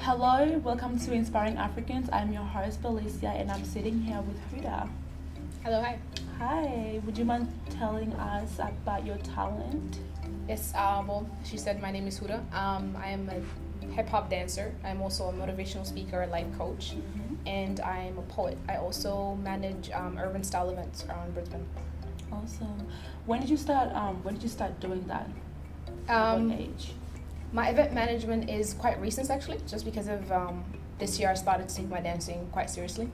Hello, welcome to Inspiring Africans. I'm your host, Felicia, and I'm sitting here with Huda. Hello, hi. Hi, would you mind telling us about your talent? Yes, well, she said my name is Huda. I am a hip hop dancer. I'm also a motivational speaker, a life coach, and I'm a poet. I also manage urban style events around Brisbane. Awesome. When did you start? When did you start doing that? At what age? My event management is quite recent, actually, just because of this year I started to take my dancing quite seriously.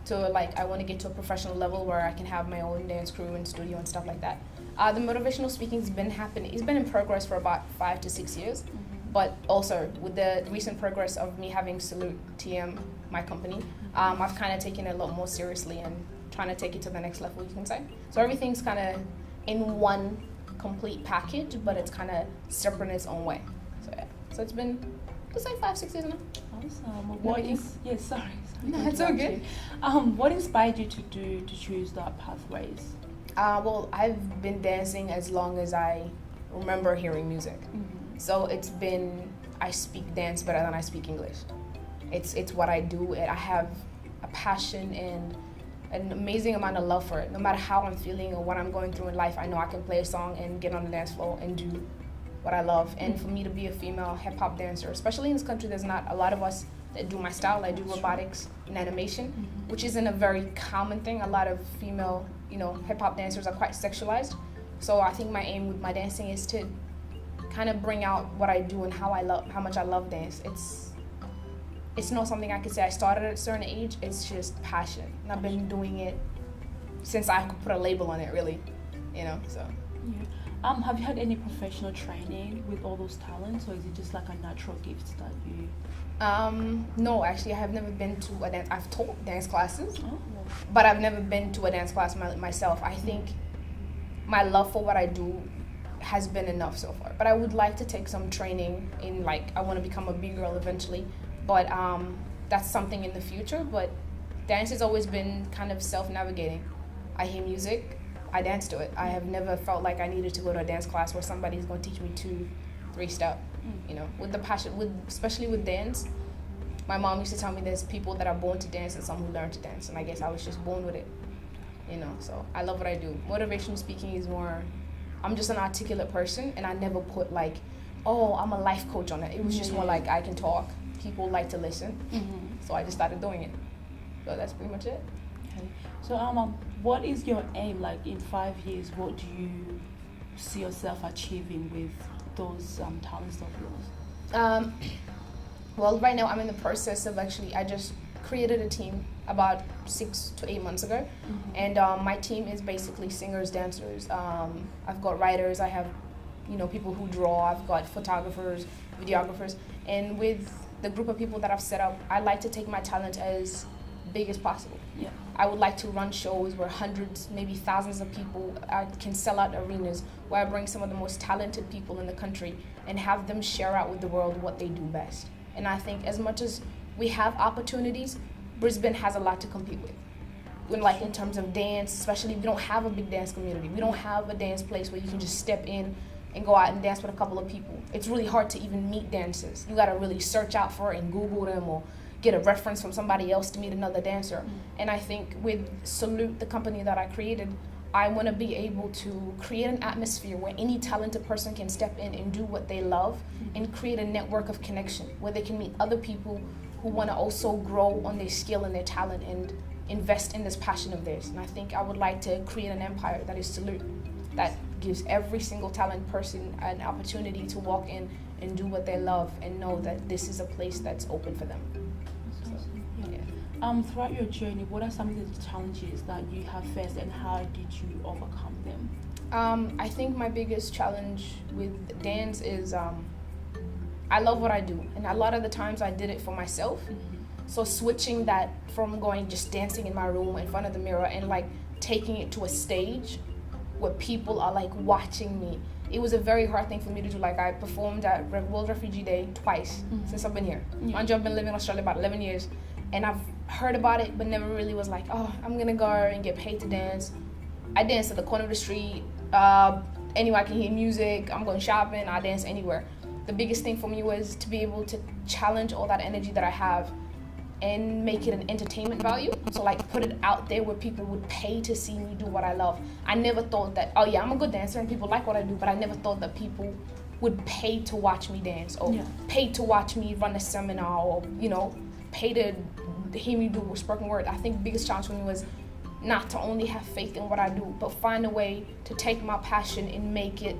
So, I want to get to a professional level where I can have my own dance crew and studio and stuff like that. The motivational speaking's been happening. It's been in progress for about 5 to 6 years. But also, with the recent progress of me having Salute TM, my company, I've kind of taken it a lot more seriously and trying to take it to the next level, you can say. So everything's kind of in one complete package, but it's kind of separate in its own way. So yeah, so it's been, let's say 5, 6 years now. Awesome. What is? Yes, sorry. No, it's all good. What inspired you to choose that pathways? Well, I've been dancing as long as I remember hearing music. So it's been, I speak dance better than I speak English. It's what I do. I have a passion and an amazing amount of love for it. No matter how I'm feeling or what I'm going through in life, I know I can play a song and get on the dance floor and do what I love. And for me to be a female hip hop dancer, especially in this country, there's not a lot of us that do my style. I do robotics and animation, which isn't a very common thing. A lot of female, hip hop dancers are quite sexualized. So I think my aim with my dancing is to kind of bring out what I do and how much I love dance. It's not something I could say I started at a certain age. It's just passion, and I've been doing it since I could put a label on it, really. So. Yeah. Have you had any professional training with all those talents, or is it just like a natural gift that you? No, actually, I have never been to a dance. I've taught dance classes, Oh. but I've never been to a dance class myself. I think my love for what I do has been enough so far. But I would like to take some training in, I want to become a B-girl eventually. But that's something in the future. But dance has always been kind of self-navigating. I hear music, I dance to it. I have never felt like I needed to go to a dance class where somebody's going to teach me 2, 3 step. With the passion, especially with dance, my mom used to tell me there's people that are born to dance and some who learn to dance. And I guess I was just born with it. So I love what I do. Motivational speaking is more, I'm just an articulate person, and I never put I'm a life coach on it. It was just more like I can talk. People like to listen. So I just started doing it. So that's pretty much it. Okay. So what is your aim? In 5 years, what do you see yourself achieving with those talents of yours? Well, right now I'm in the process of I just created a team about 6 to 8 months ago. And my team is basically singers, dancers. I've got writers, I have people who draw, I've got photographers, videographers. And with the group of people that I've set up, I like to take my talent as big as possible. Yeah. I would like to run shows where hundreds, maybe thousands of people can sell out arenas, where I bring some of the most talented people in the country and have them share out with the world what they do best. And I think as much as we have opportunities, Brisbane has a lot to compete with. In terms of dance, especially, we don't have a big dance community. We don't have a dance place where you can just step in and go out and dance with a couple of people. It's really hard to even meet dancers. You gotta really search out for it and Google them or get a reference from somebody else to meet another dancer. And I think with Salute, the company that I created, I want to be able to create an atmosphere where any talented person can step in and do what they love and create a network of connection where they can meet other people who want to also grow on their skill and their talent and invest in this passion of theirs. And I think I would like to create an empire that is Salute, that gives every single talented person an opportunity to walk in and do what they love and know that this is a place that's open for them. Throughout your journey, what are some of the challenges that you have faced and how did you overcome them? I think my biggest challenge with dance is I love what I do, and a lot of the times I did it for myself. So switching that from going just dancing in my room in front of the mirror and taking it to a stage where people are watching me, it was a very hard thing for me to do. I performed at World Refugee Day twice since I've been here. I've been living in Australia about 11 years, and I've heard about it but never really was I'm gonna go and get paid to dance. I dance at the corner of the street, anywhere I can hear music. I'm going shopping, I dance anywhere. the biggest thing for me was to be able to challenge all that energy that I have and make it an entertainment value. So like put it out there where people would pay to see me do what I love. I never thought that, oh yeah, I'm a good dancer and people like what I do, but I never thought that people would pay to watch me dance or pay to watch me run a seminar or, pay to hear me do spoken word. I think the biggest challenge for me was not to only have faith in what I do, but find a way to take my passion and make it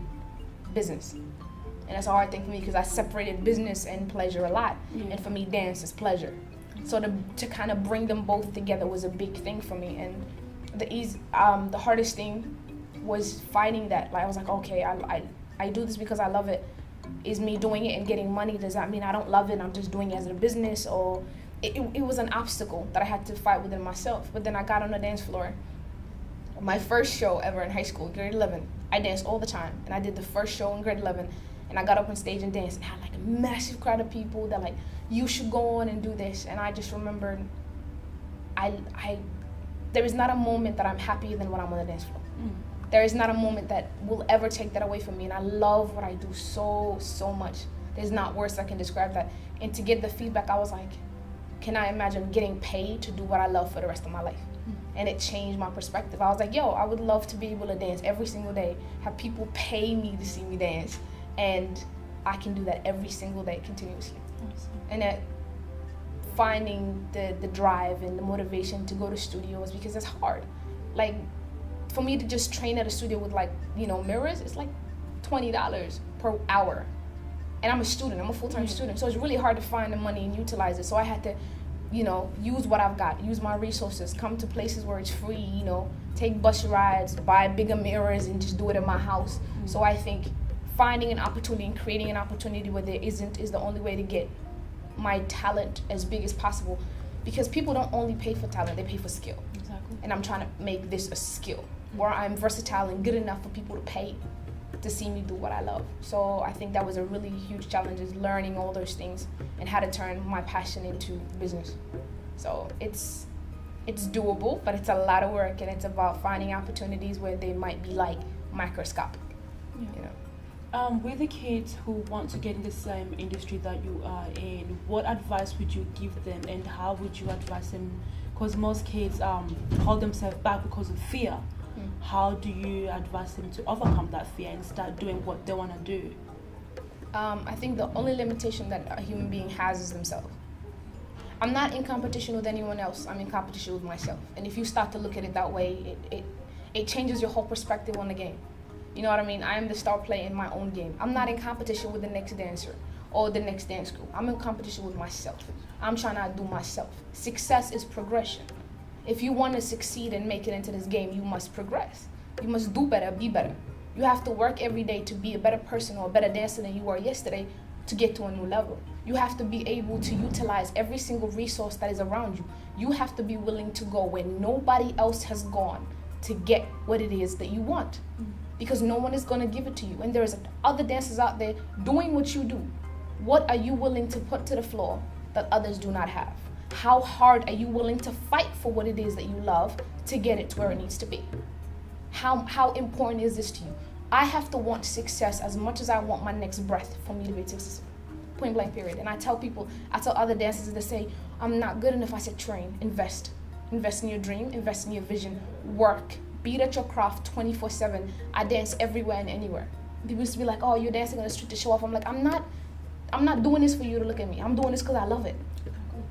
business. And that's a hard thing for me because I separated business and pleasure a lot. And for me, dance is pleasure. So to kind of bring them both together was a big thing for me. And the hardest thing was fighting that. Like I was like, okay, I do this because I love it. Is me doing it and getting money, does that mean I don't love it? I'm just doing it as a business? Or it was an obstacle that I had to fight within myself. But then I got on the dance floor. My first show ever in high school, grade 11, I danced all the time. And I did the first show in grade 11. And I got up on stage and danced and had like a massive crowd of people that like, you should go on and do this. And I just remembered, there is not a moment that I'm happier than when I'm on the dance floor. There is not a moment that will ever take that away from me. And I love what I do so, so much. There's not words that can describe that. And to get the feedback, I was like, can I imagine getting paid to do what I love for the rest of my life? And it changed my perspective. I was like, I would love to be able to dance every single day, have people pay me to see me dance. And I can do that every single day continuously. Awesome. And that finding the drive and the motivation to go to studios, because it's hard. Like for me to just train at a studio with like, mirrors, it's like $20 per hour. And I'm a student, I'm a full-time student. So it's really hard to find the money and utilize it. So I had to, use what I've got, use my resources, come to places where it's free, take bus rides, buy bigger mirrors and just do it in my house. So I think finding an opportunity and creating an opportunity where there isn't is the only way to get my talent as big as possible. Because people don't only pay for talent, they pay for skill. Exactly. And I'm trying to make this a skill where I'm versatile and good enough for people to pay to see me do what I love. So I think that was a really huge challenge, is learning all those things and how to turn my passion into business. So it's doable, but it's a lot of work, and it's about finding opportunities where they might be like microscopic. With the kids who want to get in the same industry that you are in, what advice would you give them, and how would you advise them? Because most kids hold themselves back because of fear. How do you advise them to overcome that fear and start doing what they want to do? I think the only limitation that a human being has is themselves. I'm not in competition with anyone else. I'm in competition with myself. And if you start to look at it that way, it changes your whole perspective on the game. You know what I mean? I am the star player in my own game. I'm not in competition with the next dancer or the next dance crew. I'm in competition with myself. I'm trying to outdo myself. Success is progression. If you want to succeed and make it into this game, you must progress. You must do better, be better. You have to work every day to be a better person or a better dancer than you were yesterday to get to a new level. You have to be able to utilize every single resource that is around you. You have to be willing to go where nobody else has gone to get what it is that you want. Because no one is going to give it to you. And there's other dancers out there doing what you do. What are you willing to put to the floor that others do not have? How hard are you willing to fight for what it is that you love to get it to where it needs to be? How important is this to you? I have to want success as much as I want my next breath for me to be successful. Point blank period. And I tell other dancers that say, I'm not good enough. I said, train, invest. Invest in your dream, invest in your vision, work. Be at your craft 24/7. I dance everywhere and anywhere. People used to be like, oh, you're dancing on the street to show off. I'm like, I'm not doing this for you to look at me. I'm doing this because I love it.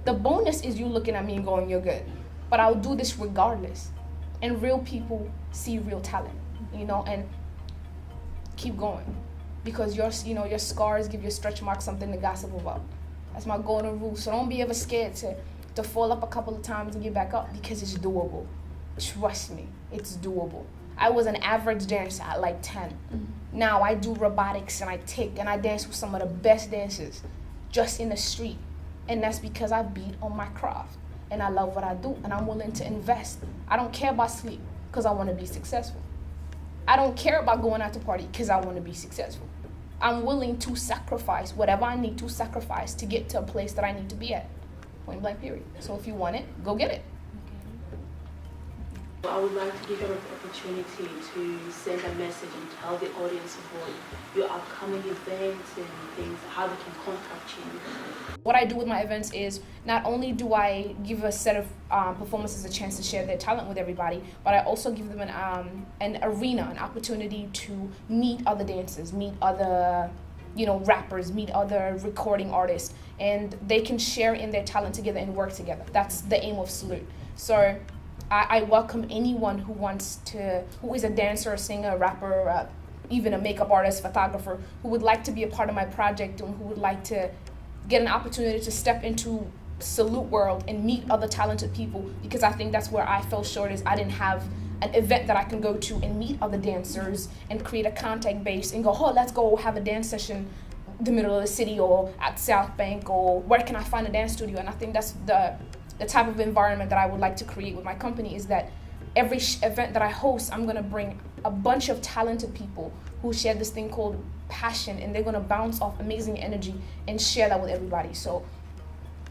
The bonus is you looking at me and going, you're good. But I'll do this regardless. And real people see real talent, and keep going. Because your scars give your stretch marks something to gossip about. That's my golden rule. So don't be ever scared to fall up a couple of times and get back up, because it's doable. Trust me, it's doable. I was an average dancer at like 10. Now I do robotics and I dance with some of the best dancers just in the street. And that's because I beat on my craft and I love what I do and I'm willing to invest. I don't care about sleep because I want to be successful. I don't care about going out to party because I want to be successful. I'm willing to sacrifice whatever I need to sacrifice to get to a place that I need to be at. Point blank period. So if you want it, go get it. I would like to give you an opportunity to send a message and tell the audience about your upcoming events and things, how they can contact you. What I do with my events is not only do I give a set of performances a chance to share their talent with everybody, but I also give them an arena, an opportunity to meet other dancers, meet other rappers, meet other recording artists, and they can share in their talent together and work together. That's the aim of Salute. So I welcome anyone who is a dancer, a singer, a rapper, even a makeup artist, photographer, who would like to be a part of my project and who would like to get an opportunity to step into Salute world and meet other talented people, because I think that's where I fell short, is I didn't have an event that I can go to and meet other dancers and create a contact base and go, oh, let's go have a dance session in the middle of the city or at South Bank, or where can I find a dance studio? And I think that's the type of environment that I would like to create with my company, is that every event that I host, I'm gonna bring a bunch of talented people who share this thing called passion, and they're gonna bounce off amazing energy and share that with everybody. So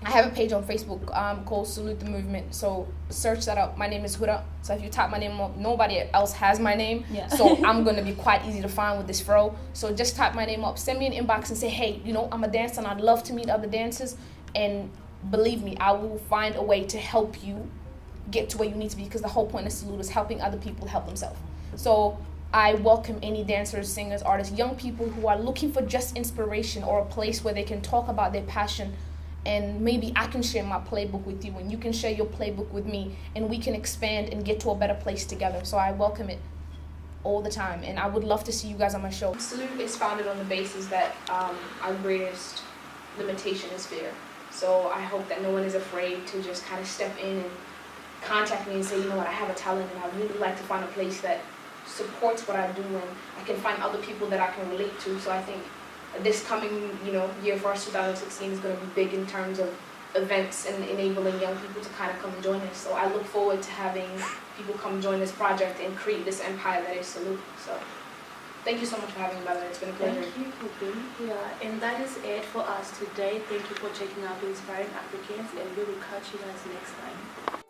I have a page on Facebook called Salute the Movement. So search that up. My name is Huda. So if you type my name up, nobody else has my name. Yeah. So I'm going to be quite easy to find with this fro. So just type my name up. Send me an inbox and say, hey, I'm a dancer and I'd love to meet other dancers. And believe me, I will find a way to help you get to where you need to be, because the whole point of Salute is helping other people help themselves. So I welcome any dancers, singers, artists, young people who are looking for just inspiration or a place where they can talk about their passion. And maybe I can share my playbook with you and you can share your playbook with me, and we can expand and get to a better place together. So I welcome it all the time, and I would love to see you guys on my show. Salute is founded on the basis that our greatest limitation is fear. So I hope that no one is afraid to just kind of step in and contact me and say, you know what, I have a talent and I really like to find a place that supports what I do, and I can find other people that I can relate to. So I think this coming year for us, 2016, is going to be big in terms of events and enabling young people to kind of come and join us. So I look forward to having people come join this project and create this empire that is Salute. So thank you so much for having me, by the way. It's been a pleasure. Thank you for being here. And that is it for us today. Thank you for checking out the Inspiring Africans, and we will catch you guys next time.